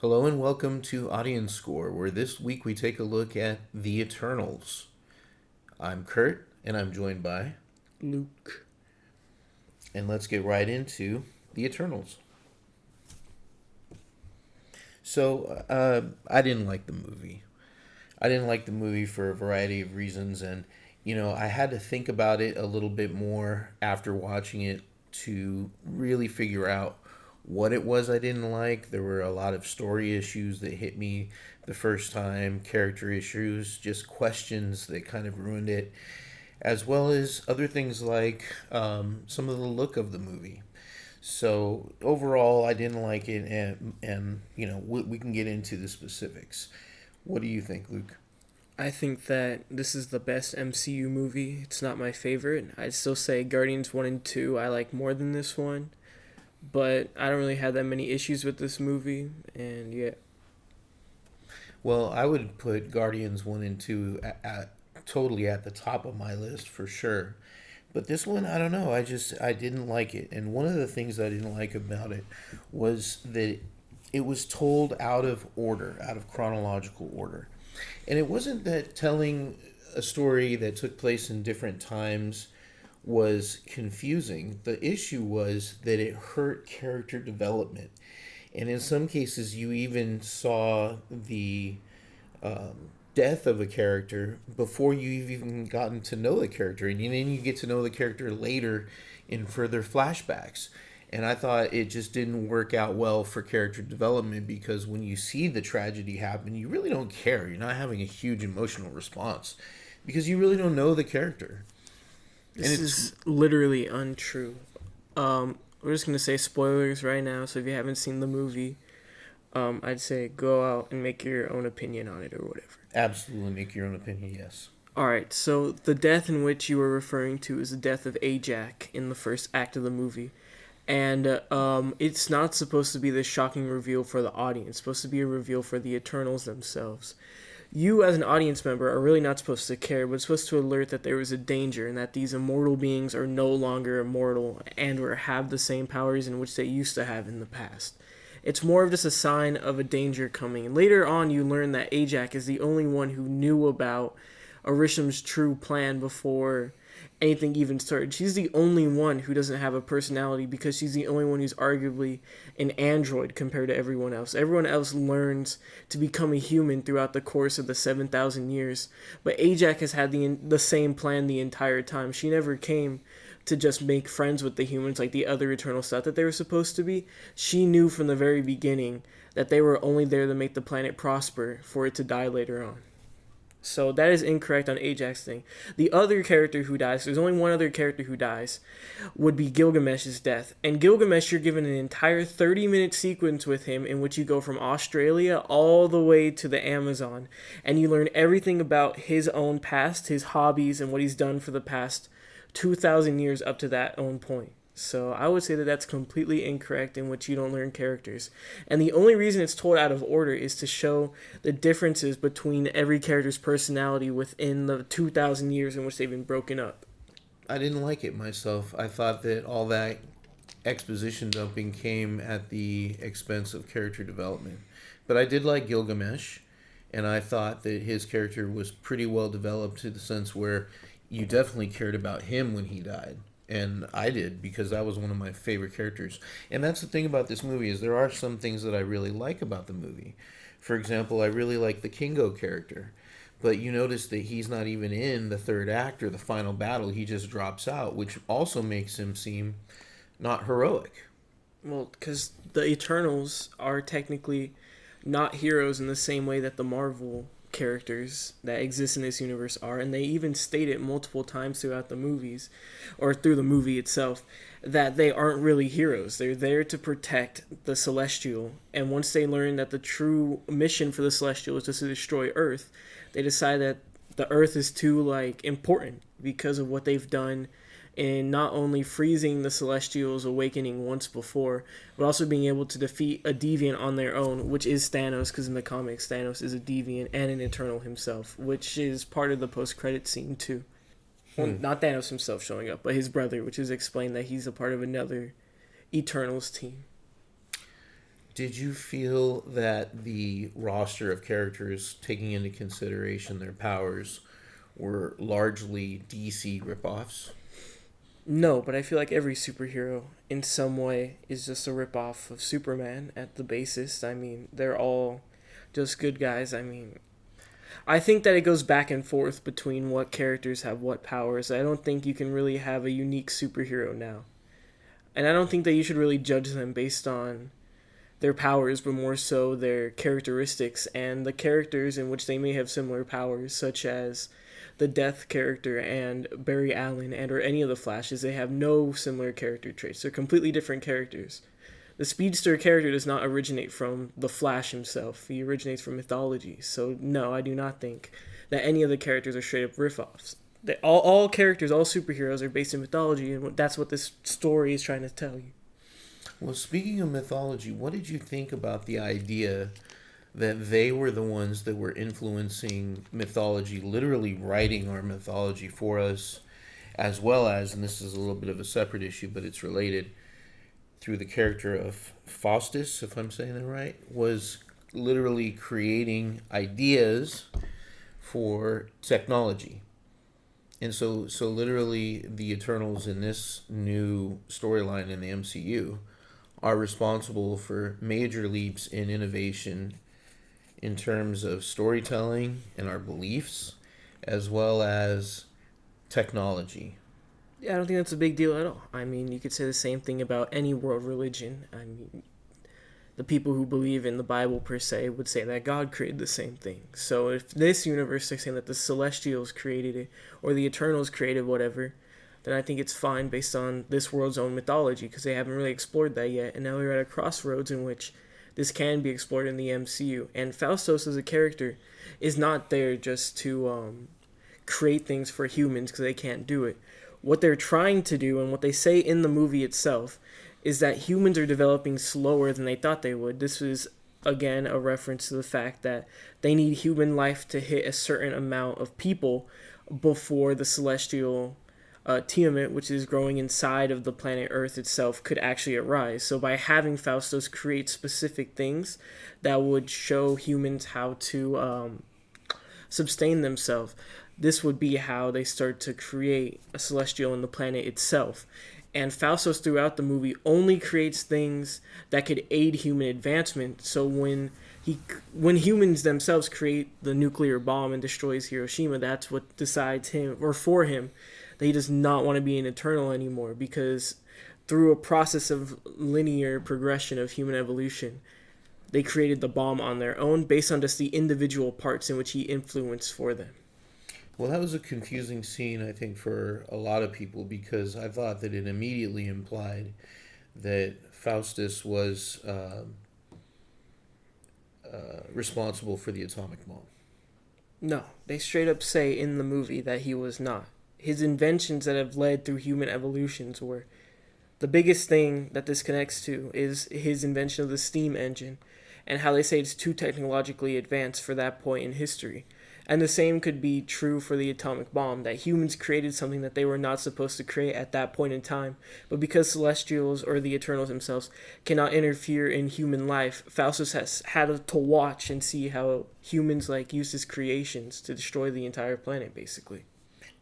Hello and welcome to Audience Score, where this week we take a look at The Eternals. I'm Curt, and I'm joined by, Luke. and let's get right into The Eternals. I didn't like the movie. I didn't like the movie for a variety of reasons, and I had to think about it a little bit more after watching it to really figure out what it was I didn't like. There were a lot of story issues that hit me the first time, character issues, just questions that kind of ruined it, as well as other things like some of the look of the movie. So overall, I didn't like it, and we can get into the specifics. What do you think, Luke? I think that this is the best MCU movie. It's not my favorite. I'd still say Guardians 1 and 2 I like more than this one. But I don't really have that many issues with this movie. And yeah. Well, I would put Guardians 1 and 2 totally at the top of my list for sure. But this one, I don't know. I didn't like it. And one of the things I didn't like about it was that it was told out of order, out of chronological order. And it wasn't that telling a story that took place in different times was confusing. The issue was that it hurt character development. And in some cases, you even saw the death of a character before you've even gotten to know the character. And then you get to know the character later in further flashbacks. And I thought it just didn't work out well for character development because when you see the tragedy happen, you really don't care. You're not having a huge emotional response because you really don't know the character. This is literally untrue. We're just going to say spoilers right now. So if you haven't seen the movie, I'd say go out and make your own opinion on it or whatever. Absolutely make your own opinion, yes. Alright, so the death in which you were referring to is the death of Ajax in the first act of the movie. And it's not supposed to be this shocking reveal for the audience. It's supposed to be a reveal for the Eternals themselves. You, as an audience member, are really not supposed to care, but it's supposed to alert that there is a danger and that these immortal beings are no longer immortal and or have the same powers in which they used to have in the past. It's more of just a sign of a danger coming. And later on, you learn that Ajax is the only one who knew about Arisham's true plan before anything even started. She's the only one who doesn't have a personality because she's the only one who's arguably an android compared to everyone else. Everyone else learns to become a human throughout the course of the 7,000 years. But Ajax has had the same plan the entire time. She never came to just make friends with the humans like the other Eternals thought that they were supposed to be. She knew from the very beginning that they were only there to make the planet prosper for it to die later on. So that is incorrect on Ajax's thing. The other character who dies, there's only one other character who dies, would be Gilgamesh's death. And Gilgamesh, you're given an entire 30-minute sequence with him in which you go from Australia all the way to the Amazon. And you learn everything about his own past, his hobbies, and what he's done for the past 2,000 years up to that own point. So I would say that that's completely incorrect in which you don't learn characters. And the only reason it's told out of order is to show the differences between every character's personality within the 2,000 years in which they've been broken up. I didn't like it myself. I thought that all that exposition dumping came at the expense of character development. But I did like Gilgamesh, and I thought that his character was pretty well developed to the sense where you definitely cared about him when he died. And I did because that was one of my favorite characters. And that's the thing about this movie is there are some things that I really like about the movie. For example, I really like the Kingo character. But you notice that he's not even in the third act or the final battle. He just drops out, which also makes him seem not heroic. Well, because the Eternals are technically not heroes in the same way that the Marvel characters that exist in this universe are, and they even state it multiple times throughout the movies or through the movie itself that they aren't really heroes. They're there to protect the Celestial, and once they learn that the true mission for the Celestial is just to destroy Earth, they decide that the Earth is too important because of what they've done in not only freezing the Celestials' awakening once before, but also being able to defeat a deviant on their own, which is Thanos, because in the comics, Thanos is a deviant and an Eternal himself, which is part of the post-credit scene, too. Well, not Thanos himself showing up, but his brother, which is explained that he's a part of another Eternals team. Did you feel that the roster of characters, taking into consideration their powers, were largely DC ripoffs? No, but I feel like every superhero in some way is just a ripoff of Superman at the basis. I mean, they're all just good guys. I mean, I think that it goes back and forth between what characters have what powers. I don't think you can really have a unique superhero now. And I don't think that you should really judge them based on their powers, but more so their characteristics and the characters in which they may have similar powers, such as the Death character and Barry Allen and or any of the Flashes. They have no similar character traits. They're completely different characters. The Speedster character does not originate from the Flash himself. He originates from mythology. So no, I do not think that any of the characters are straight up riff-offs. All characters, all superheroes are based in mythology, and that's what this story is trying to tell you. Well, speaking of mythology, what did you think about the idea that they were the ones that were influencing mythology, literally writing our mythology for us, as well as, and this is a little bit of a separate issue, but it's related, through the character of Faustus, if I'm saying that right, was literally creating ideas for technology. And so literally the Eternals in this new storyline in the MCU are responsible for major leaps in innovation in terms of storytelling and our beliefs, as well as technology. Yeah, I don't think that's a big deal at all. I mean, you could say the same thing about any world religion. I mean, the people who believe in the Bible per se would say that God created the same thing. So if this universe is saying that the Celestials created it or the Eternals created whatever, then I think it's fine based on this world's own mythology because they haven't really explored that yet. And now we're at a crossroads in which this can be explored in the MCU. And Faustos as a character is not there just to create things for humans because they can't do it. What they're trying to do and what they say in the movie itself is that humans are developing slower than they thought they would. This is, again, a reference to the fact that they need human life to hit a certain amount of people before the celestial Tiamat, which is growing inside of the planet Earth itself, could actually arise. So by having Faustos create specific things that would show humans how to sustain themselves, this would be how they start to create a celestial in the planet itself. And Faustos throughout the movie only creates things that could aid human advancement. So when humans themselves create the nuclear bomb and destroys Hiroshima, that's what decides him or for him that he does not want to be an Eternal anymore, because through a process of linear progression of human evolution, they created the bomb on their own based on just the individual parts in which he influenced for them. Well, that was a confusing scene, I think, for a lot of people because I thought that it immediately implied that Faustus was responsible for the atomic bomb. No, they straight up say in the movie that he was not. His inventions that have led through human evolutions were the biggest thing that this connects to is his invention of the steam engine and how they say it's too technologically advanced for that point in history. And the same could be true for the atomic bomb, that humans created something that they were not supposed to create at that point in time. But because Celestials or the Eternals themselves cannot interfere in human life, Faustus has had to watch and see how humans use his creations to destroy the entire planet, basically.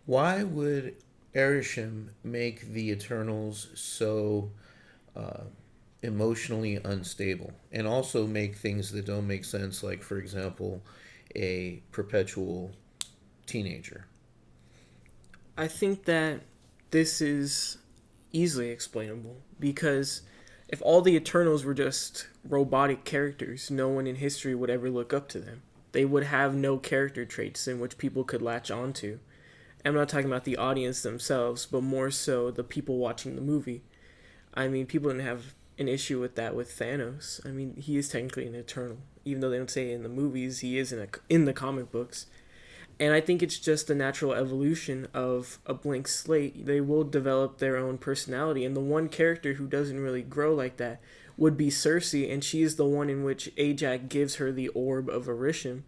Why would Erisham make the Eternals so emotionally unstable and also make things that don't make sense, like, for example, a perpetual teenager? I think that this is easily explainable because if all the Eternals were just robotic characters, no one in history would ever look up to them. They would have no character traits in which people could latch onto. I'm not talking about the audience themselves, but more so the people watching the movie. I mean, people didn't have an issue with that with Thanos. I mean, he is technically an Eternal. Even though they don't say it in the movies, he is in the comic books. And I think it's just the natural evolution of a blank slate. They will develop their own personality. And the one character who doesn't really grow like that would be Cersei. And she is the one in which Ajax gives her the orb of Erisham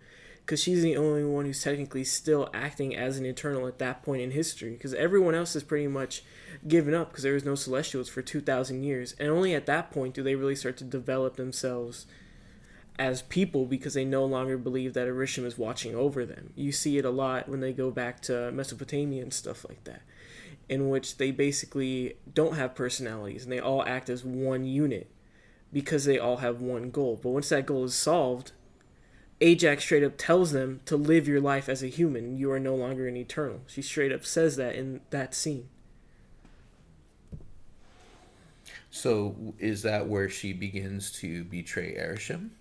because she's the only one who's technically still acting as an Eternal at that point in history. Because everyone else has pretty much given up because there was no Celestials for 2,000 years, and only at that point do they really start to develop themselves as people because they no longer believe that Orisham is watching over them. You see it a lot when they go back to Mesopotamia and stuff like that, in which they basically don't have personalities and they all act as one unit because they all have one goal. But once that goal is solved, Ajax straight up tells them to live your life as a human. You are no longer an Eternal. She straight up says that in that scene. So is that where she begins to betray Erisham?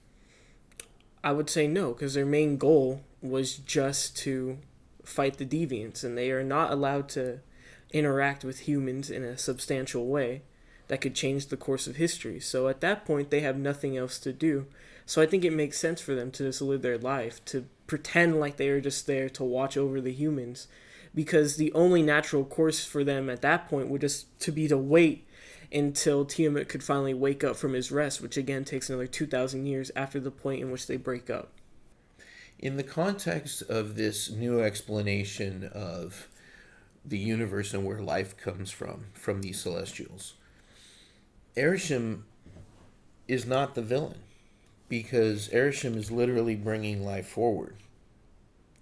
I would say no, because their main goal was just to fight the deviants, and they are not allowed to interact with humans in a substantial way that could change the course of history. So at that point, they have nothing else to do. So I think it makes sense for them to just live their life, to pretend like they are just there to watch over the humans, because the only natural course for them at that point would just to be to wait until Tiamat could finally wake up from his rest, which again takes another 2,000 years after the point in which they break up. In the context of this new explanation of the universe and where life comes from these celestials, Erisham is not the villain, because Erisham is literally bringing life forward.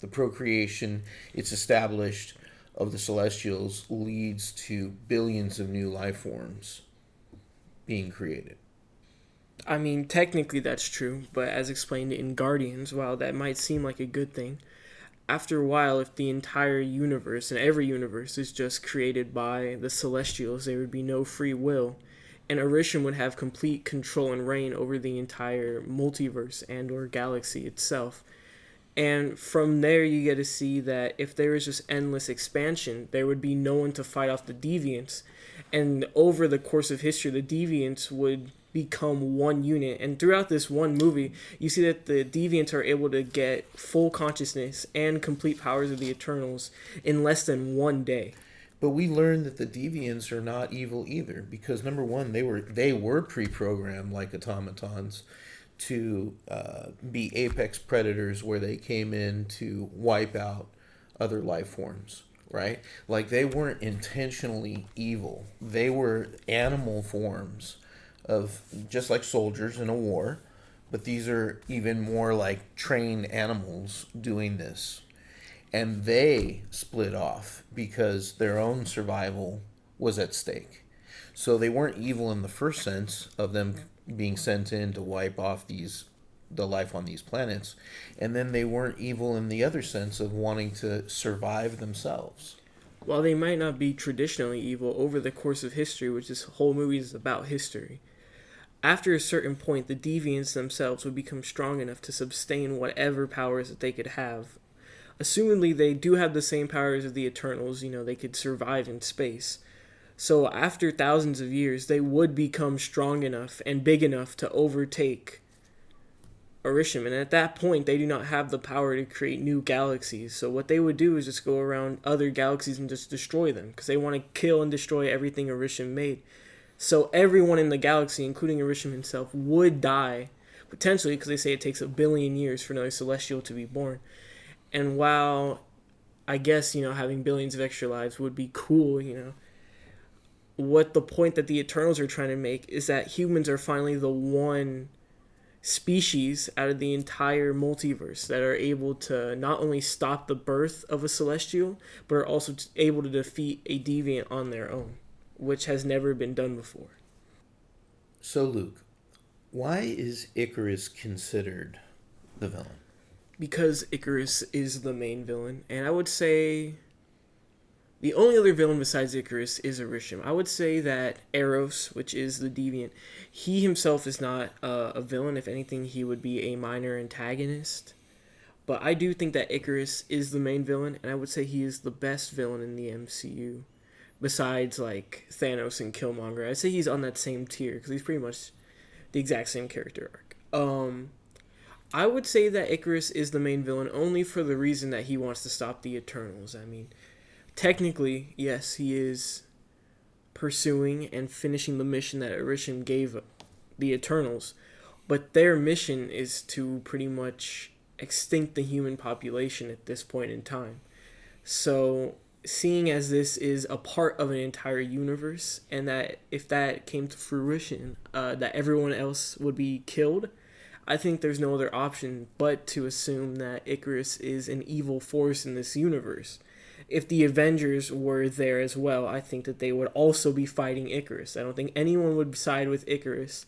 The procreation, it's established, of the celestials leads to billions of new life forms being created. I mean, technically that's true, but as explained in Guardians, while that might seem like a good thing, after a while, if the entire universe and every universe is just created by the celestials, there would be no free will, and Orisham would have complete control and reign over the entire multiverse and or galaxy itself. And from there, you get to see that if there is just endless expansion, there would be no one to fight off the deviants. And over the course of history, the deviants would become one unit. And throughout this one movie, you see that the deviants are able to get full consciousness and complete powers of the Eternals in less than one day. But we learned that the deviants are not evil either, because number one, they were pre-programmed like automatons to be apex predators, where they came in to wipe out other life forms, right? Like, they weren't intentionally evil. They were animal forms of, just like soldiers in a war, but these are even more like trained animals doing this. And they split off because their own survival was at stake. So they weren't evil in the first sense of them being sent in to wipe off the life on these planets, and then they weren't evil in the other sense of wanting to survive themselves. While they might not be traditionally evil, over the course of history, which this whole movie is about history, after a certain point, the deviants themselves would become strong enough to sustain whatever powers that they could have. Assumedly, they do have the same powers of the Eternals, they could survive in space. So after thousands of years, they would become strong enough and big enough to overtake Orisham. And at that point, they do not have the power to create new galaxies. So what they would do is just go around other galaxies and just destroy them, because they want to kill and destroy everything Orisham made. So everyone in the galaxy, including Orisham himself, would die, potentially, because they say it takes 1 billion years for another Celestial to be born. And while I guess, having billions of extra lives would be cool, what the point that the Eternals are trying to make is that humans are finally the one species out of the entire multiverse that are able to not only stop the birth of a Celestial, but are also able to defeat a deviant on their own, which has never been done before. So, Luke, why is Icarus considered the villain? Because Icarus is the main villain, and I would say the only other villain besides Icarus is Orisham. I would say that Eros, which is the deviant, he himself is not a villain. If anything, he would be a minor antagonist. But I do think that Icarus is the main villain, and I would say he is the best villain in the MCU. Besides, like, Thanos and Killmonger. I'd say he's on that same tier, because he's pretty much the exact same character arc. I would say that Icarus is the main villain only for the reason that he wants to stop the Eternals. I mean, technically, yes, he is pursuing and finishing the mission that Orisham gave the Eternals, but their mission is to pretty much extinct the human population at this point in time. So, seeing as this is a part of an entire universe, and that if that came to fruition, that everyone else would be killed, I think there's no other option but to assume that Icarus is an evil force in this universe. If the Avengers were there as well, I think that they would also be fighting Icarus. I don't think anyone would side with Icarus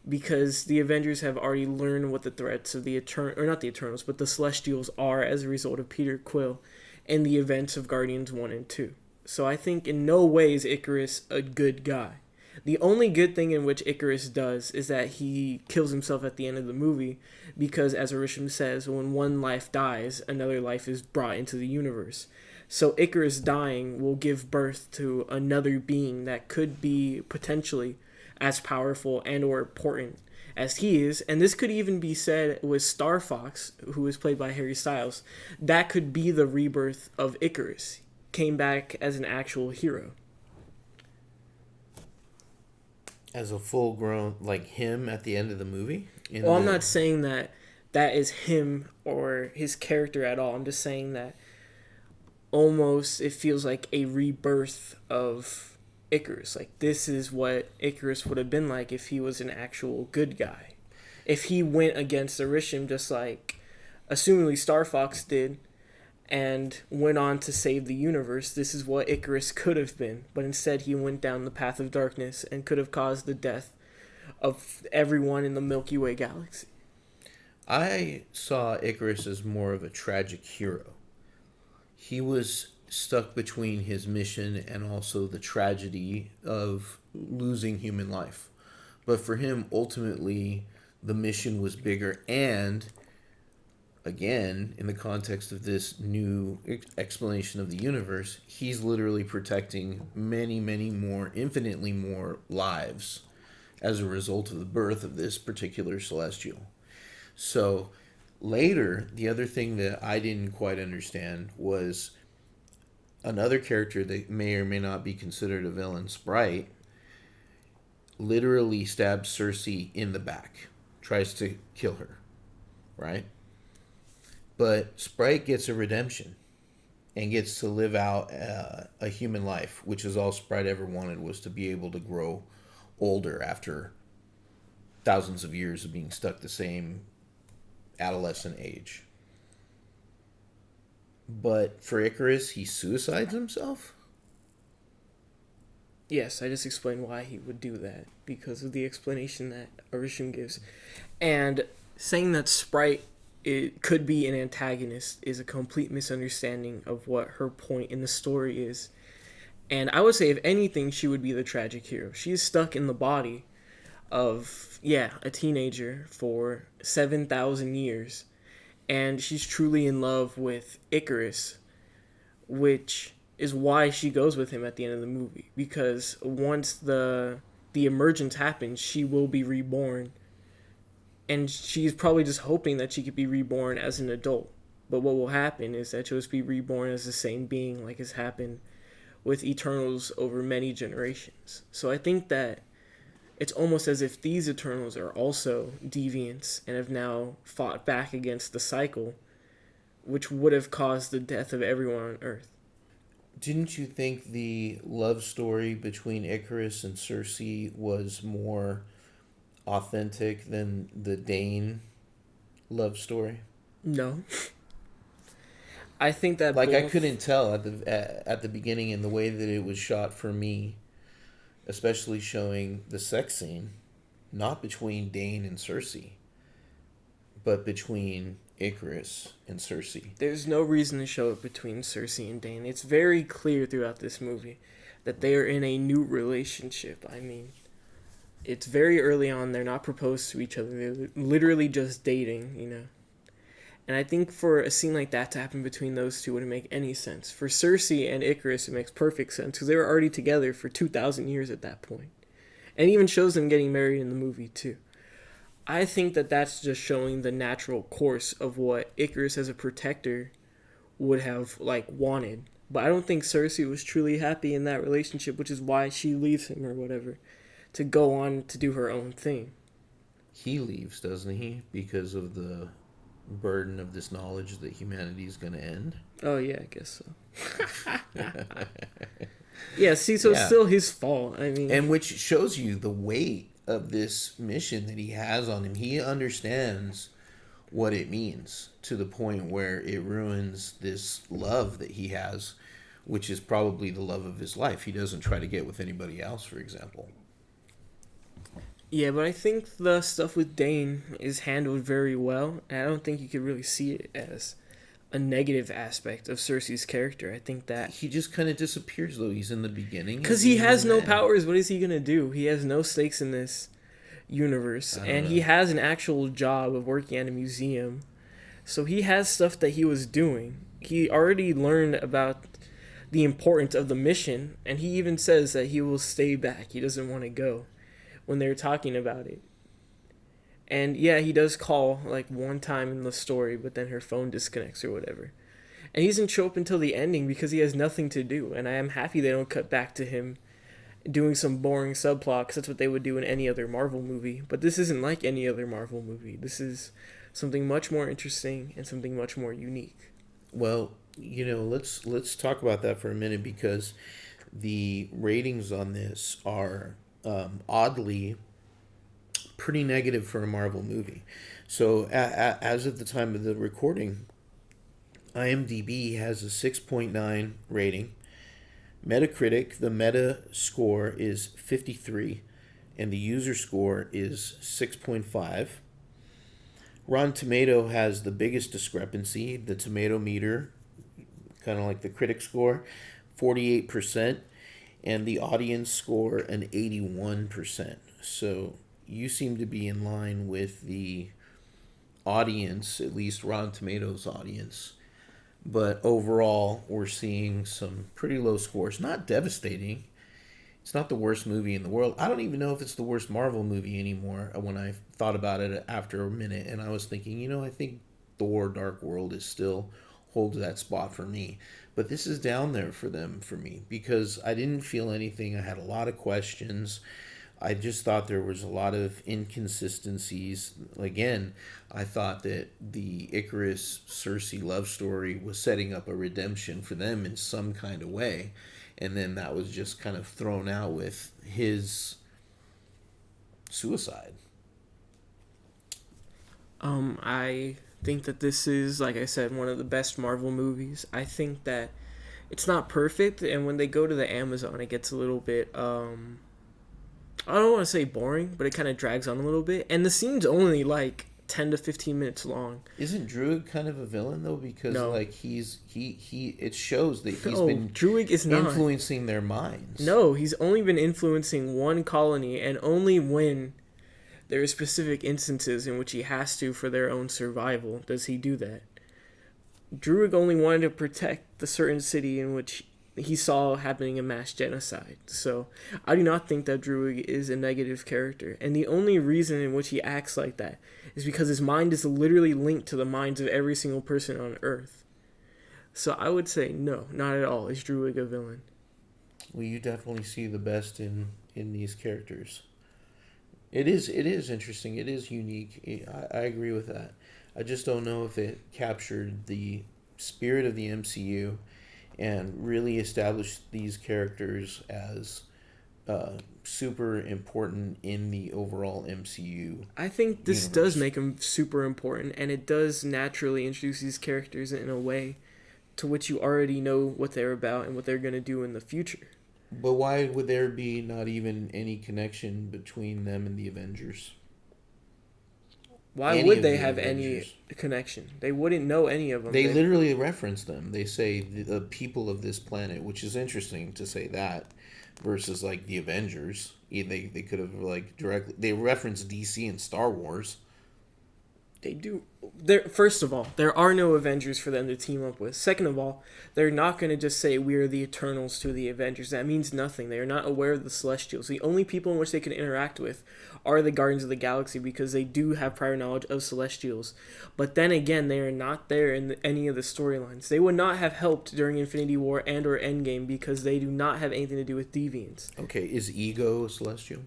because the Avengers have already learned what the threats of the or not the Eternals, but the Celestials are as a result of Peter Quill and the events of Guardians 1 and 2. So I think in no way is Icarus a good guy. The only good thing in which Icarus does is that he kills himself at the end of the movie because, as Orisham says, when one life dies, another life is brought into the universe. So Icarus dying will give birth to another being that could be potentially as powerful and or important as he is. And this could even be said with Star Fox, who is played by Harry Styles. That could be the rebirth of Icarus. Came back as an actual hero. As a full grown, like him at the end of the movie? Well, I'm not saying that that is him or his character at all. I'm just saying that almost it feels like a rebirth of Icarus. Like, this is what Icarus would have been like if he was an actual good guy. If he went against Orisham just like, assumingly, Star Fox did, and went on to save the universe, this is what Icarus could have been. But instead, he went down the path of darkness and could have caused the death of everyone in the Milky Way galaxy. I saw Icarus as more of a tragic hero. He was stuck between his mission and also the tragedy of losing human life. But for him, ultimately, the mission was bigger, and again, in the context of this new explanation of the universe, he's literally protecting many, many more, infinitely more lives as a result of the birth of this particular celestial. So later, the other thing that I didn't quite understand was another character that may or may not be considered a villain, Sprite, literally stabs Cersei in the back, tries to kill her, right? But Sprite gets a redemption and gets to live out a human life, which is all Sprite ever wanted, was to be able to grow older after thousands of years of being stuck the same adolescent age. But for Icarus, he suicides himself? Yes, I just explained why he would do that, because of the explanation that Orisham gives. And saying that Sprite it could be an antagonist is a complete misunderstanding of what her point in the story is. And I would say, if anything, she would be the tragic hero. She is stuck in the body of, a teenager for 7,000 years. And she's truly in love with Icarus, which is why she goes with him at the end of the movie. Because once the emergence happens, she will be reborn. And she's probably just hoping that she could be reborn as an adult. But what will happen is that she'll just be reborn as the same being, like has happened with Eternals over many generations. So I think that it's almost as if these Eternals are also deviants and have now fought back against the cycle, which would have caused the death of everyone on Earth. Didn't you think the love story between Icarus and Cersei was more authentic than the Dane love story? No. I think that I couldn't tell at the beginning in the way that it was shot for me, especially showing the sex scene, not between Dane and Cersei, but between Icarus and Cersei. There's no reason to show it between Cersei and Dane. It's very clear throughout this movie that they are in a new relationship. I mean, it's very early on. They're not proposed to each other. They're literally just dating, And I think for a scene like that to happen between those two wouldn't make any sense. For Cersei and Icarus, it makes perfect sense because they were already together for 2,000 years at that point. And even shows them getting married in the movie, too. I think that that's just showing the natural course of what Icarus as a protector would have, wanted. But I don't think Cersei was truly happy in that relationship, which is why she leaves him or whatever, to go on to do her own thing. He leaves, doesn't he? Because of the burden of this knowledge that humanity is going to end. Oh yeah, I guess so. Yeah, see, so it's Yeah. still his fault. I mean, And which shows you the weight of this mission that he has on him. He understands what it means to the point where it ruins this love that he has, which is probably the love of his life. He doesn't try to get with anybody else, for example. yeah, but I think the stuff with Dane is handled very well, and I don't think you could really see it as a negative aspect of Cersei's character. I think that He just kind of disappears, though. He's in the beginning. because and he he's in has the no end. powers, what is he gonna do? He has no stakes in this universe, I don't and know. he has an actual job of working at a museum. So he has stuff that he was doing. He already learned about the importance of the mission, and he even says that he will stay back. He doesn't want to go when they're talking about it. And yeah, he does call like one time in the story, but then her phone disconnects or whatever. And he doesn't show up until the ending because he has nothing to do. And I am happy they don't cut back to him doing some boring subplot because that's what they would do in any other Marvel movie. But this isn't like any other Marvel movie. This is something much more interesting and something much more unique. Well, let's talk about that for a minute because the ratings on this are oddly pretty negative for a Marvel movie. So, as of the time of the recording, IMDb has a 6.9 rating. Metacritic, the meta score is 53, and the user score is 6.5. Rotten Tomato has the biggest discrepancy. The tomato meter, kind of like the critic score, 48%, and the audience score, an 81%. So you seem to be in line with the audience, at least Rotten Tomatoes audience. But overall, we're seeing some pretty low scores. Not devastating. It's not the worst movie in the world. I don't even know if it's the worst Marvel movie anymore when I thought about it after a minute. And I was thinking, I think Thor Dark World is still holds that spot for me. But this is down there for me because I didn't feel anything. I had a lot of questions. I just thought there was a lot of inconsistencies. Again, I thought that the Icarus Cersei love story was setting up a redemption for them in some kind of way. And then that was just kind of thrown out with his suicide. I think that this is, like I said, one of the best Marvel movies. I think that it's not perfect, and when they go to the Amazon, it gets a little bit, I don't want to say boring, but it kind of drags on a little bit. And the scene's only like 10 to 15 minutes long. Isn't Druid kind of a villain though? Because No. like he it shows that he's No, been Druig is not. influencing their minds. No, he's only been influencing one colony, and only when there are specific instances in which he has to for their own survival does he do that. Druig only wanted to protect the certain city in which he saw happening a mass genocide. So I do not think that Druig is a negative character. And the only reason in which he acts like that is because his mind is literally linked to the minds of every single person on Earth. So I would say no, not at all. Is Druig a villain? Well, you definitely see the best in these characters. It is interesting. It is unique. I agree with that. I just don't know if it captured the spirit of the MCU and really established these characters as super important in the overall MCU. I think this Universe. does make him super important, and it does naturally introduce these characters in a way to which you already know what they're about and what they're going to do in the future. But why would there be not even any connection between them and the Avengers? Why Any would of they the have Avengers. any connection? They wouldn't know any of them. They literally reference them. They say the people of this planet, which is interesting to say that versus like the Avengers. They could have like directly they reference DC and Star Wars. They do. First of all, there are no Avengers for them to team up with. Second of all, they're not going to just say we are the Eternals to the Avengers. That means nothing. They are not aware of the Celestials. The only people in which they can interact with are the Guardians of the Galaxy because they do have prior knowledge of Celestials. But then again, they are not there in any of the storylines. They would not have helped during Infinity War and or Endgame because they do not have anything to do with deviants. Okay, is Ego celestial?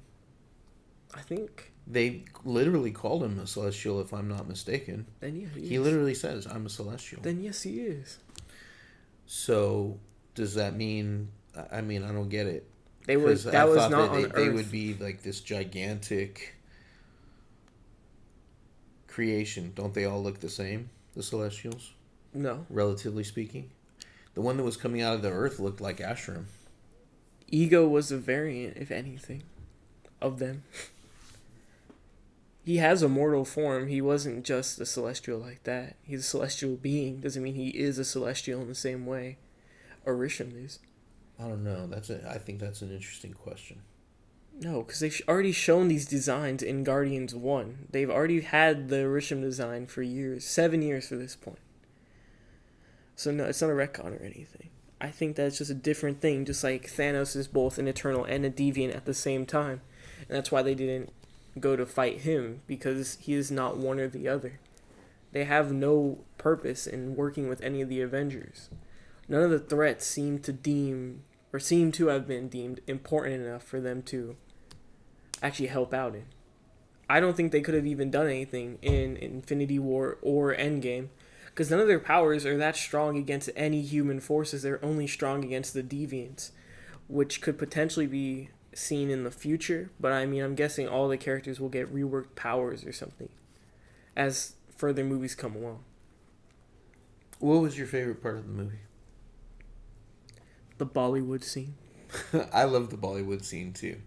I think They literally called him a celestial, if I'm not mistaken. Then yeah, he He is. literally says, "I'm a celestial." Then yes, he is. So does that mean? I mean, I don't get it They were because I that was thought not that on they would Earth. be like this gigantic creation. Don't they all look the same? The Celestials, No, relatively speaking. The one that was coming out of the Earth looked like Ashram. Ego was a variant, if anything, of them. He has a mortal form. He wasn't just a celestial like that. He's a celestial being. Doesn't mean he is a celestial in the same way Orisham is. I don't know. I think that's an interesting question. No, because they've already shown these designs in Guardians 1. They've already had the Orisham design for years. 7 years for this point. So no, it's not a retcon or anything. I think that's just a different thing, just like Thanos is both an Eternal and a Deviant at the same time. And that's why they didn't go to fight him, because he is not one or the other. They have no purpose in working with any of the Avengers. None of the threats seem to have been deemed important enough for them to actually help out in. I don't think they could have even done anything in Infinity War or Endgame, because none of their powers are that strong against any human forces. They're only strong against the Deviants, which could potentially be seen in the future. But I mean, I'm guessing all the characters will get reworked powers or something as further movies come along. What was your favorite part of the movie? The Bollywood scene. I love the Bollywood scene too.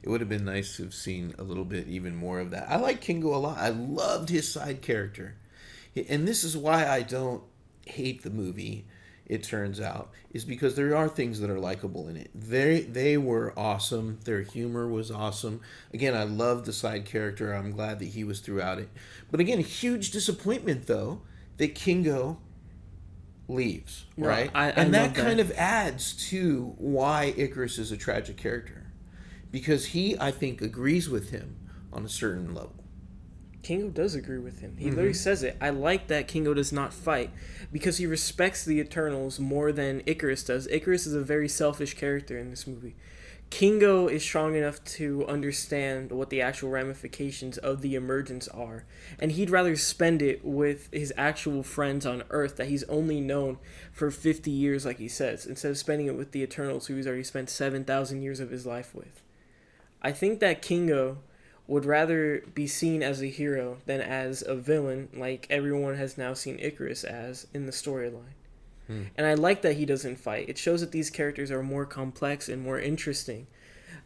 It would have been nice to have seen a little bit even more of that. I like Kingo a lot. I loved his side character. And this is why I don't hate the movie, it turns out, is because there are things that are likable in it. They were awesome. Their humor was awesome. Again, I loved the side character. I'm glad that he was throughout it. But again, huge disappointment though that Kingo leaves, right? I that love kind that. of adds to why Icarus is a tragic character. Because he, I think, agrees with him on a certain level. Kingo does agree with him. He literally says it. I like that Kingo does not fight because he respects the Eternals more than Icarus does. Icarus is a very selfish character in this movie. Kingo is strong enough to understand what the actual ramifications of the emergence are, and he'd rather spend it with his actual friends on Earth that he's only known for 50 years, like he says, instead of spending it with the Eternals, who he's already spent 7,000 years of his life with. I think that Kingo would rather be seen as a hero than as a villain, like everyone has now seen Icarus as in the storyline. And I like that he doesn't fight. It shows that these characters are more complex and more interesting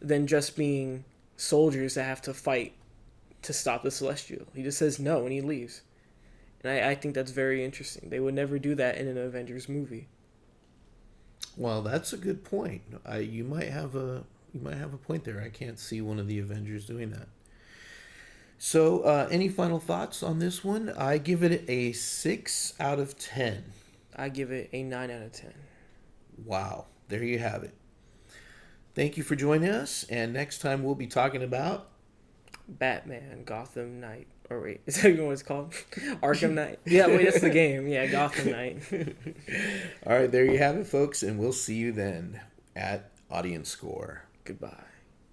than just being soldiers that have to fight to stop the Celestial. He just says no and he leaves. And I think that's very interesting. They would never do that in an Avengers movie. Well, that's a good point. You might have a point there. I can't see one of the Avengers doing that. So, any final thoughts on this one? I give it a 6 out of 10. I give it a 9 out of 10. Wow. There you have it. Thank you for joining us. And next time we'll be talking about Batman, Gotham Knight. Or wait, is that what it's called? Arkham Knight. Yeah, wait, that's the game. Yeah, Gotham Knight. All right, there you have it, folks. And we'll see you then at Audience Score. Goodbye.